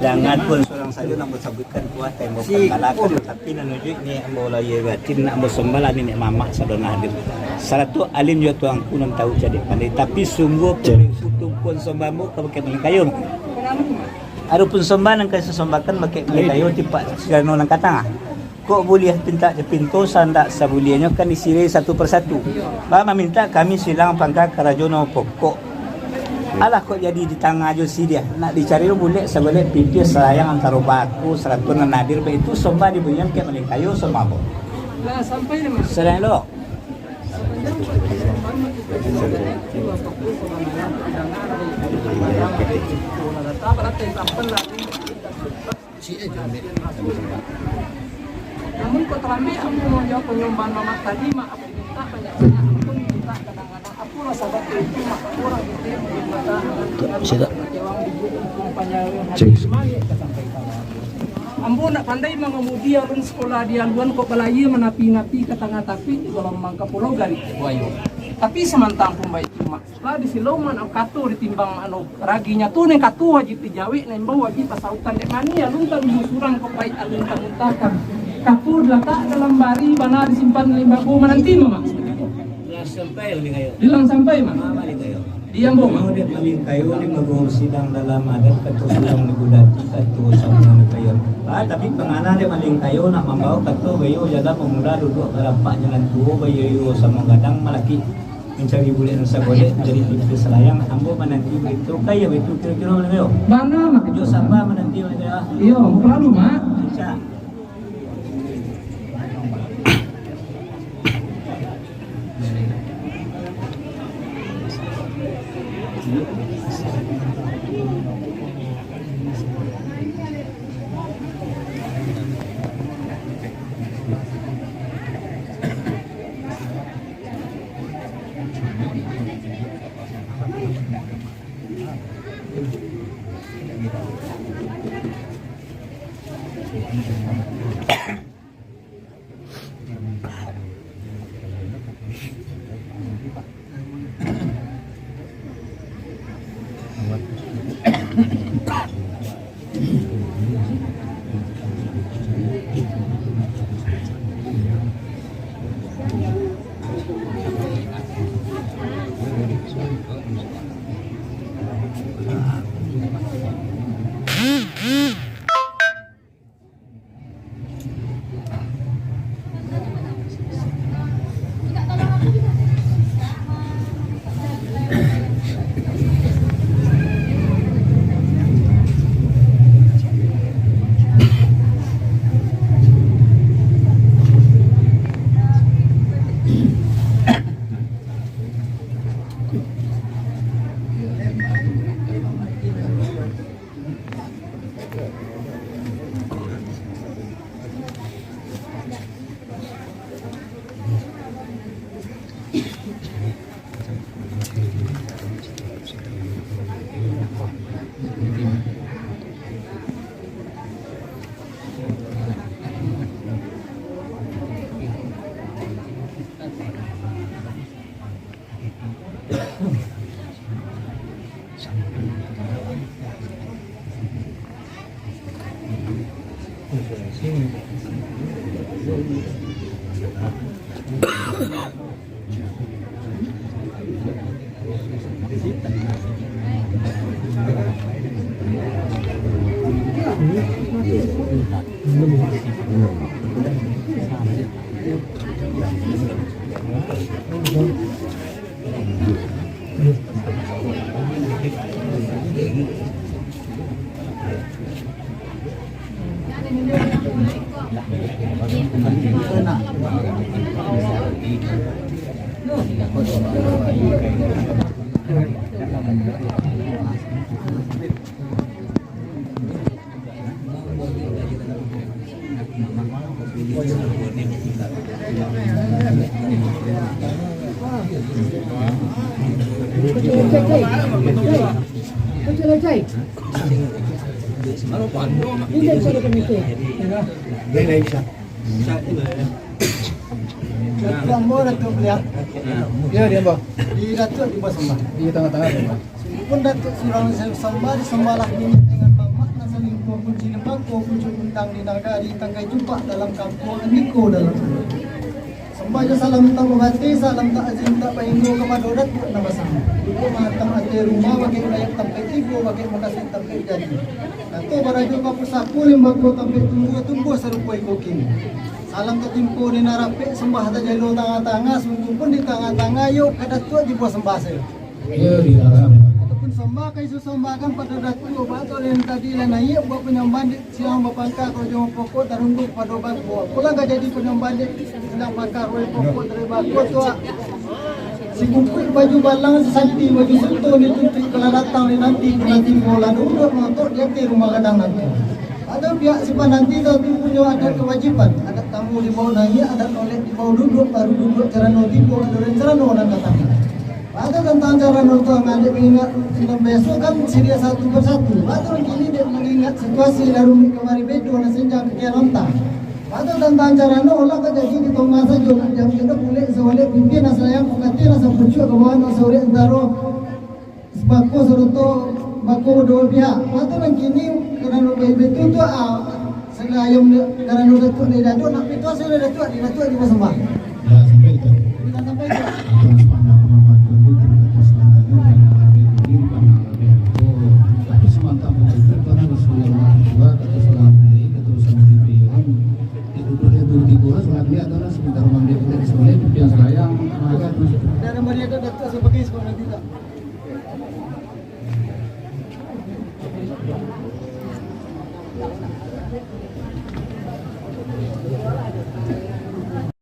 Jangan pun seorang saja nak bersabutkan kuat tembok kalakan tapi nanujud ni ambo laya batin nak bersembala ni mamak sadona hadir. Salah tu alim juga tuang kunam tahu jadi pandai tapi sungguh putu pun sombambo ka pakai kayu. Ada pun somban nang kasi sombakan pakai kayu tipak segala nang katang. Kok boleh pinta je pintu sandak sabuliannya kan disiri satu persatu. Bama minta kami silang pangkat karajono pokok. Alah kok jadi di tengah aja sih dia nak dicari lu boleh sebalik pipis sayang antara baku seratun nadir itu somba dibunyian kayak maling kayu somba apa lah sampai ni mas selain lo namun kau terambil aku mau jawab penyumbang mama tadi mak aku minta banyak-banyak aku minta kadang-kadang aku rasa betul itu mak kurang gitu sudah ambo nak pandai mengemudi orang sekolah di aluan kok balaya menapi-napi ke tengah tapi di dalam mangka pulau gari wayo tapi semantang pun baik cuma lah di siloman au kato ditimbang anu raginya tuh neng katu wajib dijawi neng bau wajib pasautan dek mani alun tan musurang kok baik alun tan muntahkan kapur letak dalam bari mana disimpan limbaku menanti mama sampai maling kayu bilang sampai mah maling kayu dia mau mau dia maling kayu di magor sidang dalam adat ketua sidang negudati ketua sama kayu tapi pengana dia maling kayu nak membawa ketua bayu jaga pemuda duduk rampak jalan tua bayu sama gadang malaki mencari bulan nusa golek menjadi pipis selayang ambo menanti begitu kayu itu kira-kira mana kayu mana mak jo samba menanti mana iya mau lalu mak bisa Dia bah. Di Datuk di bawah sembah. Di tengah-tengah sembah. Pun Datuk surang sembah di sembalah ini dengan mamak nasa lingkup. Cilemako pucuk bintang di nagari tangkai jumpa dalam kampung Andiko dalam sembaja salam tak menghati salam tak azim tak pahingo kepada odat buat nama sama ibu mahatam ate rumah bagi rakyat tampai tigo bagi makasih tampai jadi atau barajo kapu sapu limbako tampai tumbuh serupoi kokin salam tak timpo di narape sembah tak jalo tengah-tengah sungguh pun di tengah-tengah yuk kada tua di buah sembah saya ataupun sembah kai susombakan pada datu obat oleh tadi lena iya buat penyamban siang bapangka kalau jom pokok tarunggu pada obat buah pula gak jadi penyamban sedang bakar oleh pokok dari bako tua si kumpul baju balang sesanti baju sentuh ni tutri kalau datang ni nanti bola dulu motor dia ke rumah kadang nanti ada pihak simpan nanti tu punya ada kewajiban ada tamu di bawah nanya ada toilet di bawah duduk baru duduk cara nanti buat ada cara orang datang ada tentang cara nonton ada mengingat film besok kan seria satu persatu ada begini dia mengingat situasi lalu kemari bedo na senja ke nonton ada tentang cara olah ka jadi di tengah saja nak jam kita boleh sewale pimpin saya pukati rasa pucuk ke bawah sore antaro sebako seroto bako dua pihak ada nang kini kerana betul tu selayum kerana datuk ni datuk nak pitu saya datuk di sembah Ya sampai itu. kita sampai itu Atas pandang penampilan itu terkait selanjutnya dan diri pandang lebih. Tapi semantap itu karena Rasulullah juga kata salam beli keterusan beli itu itu di gua selanjutnya adalah sebentar mandi boleh disoleh pipian sayang maka terus dari Maria datuk sebagai sekolah tidak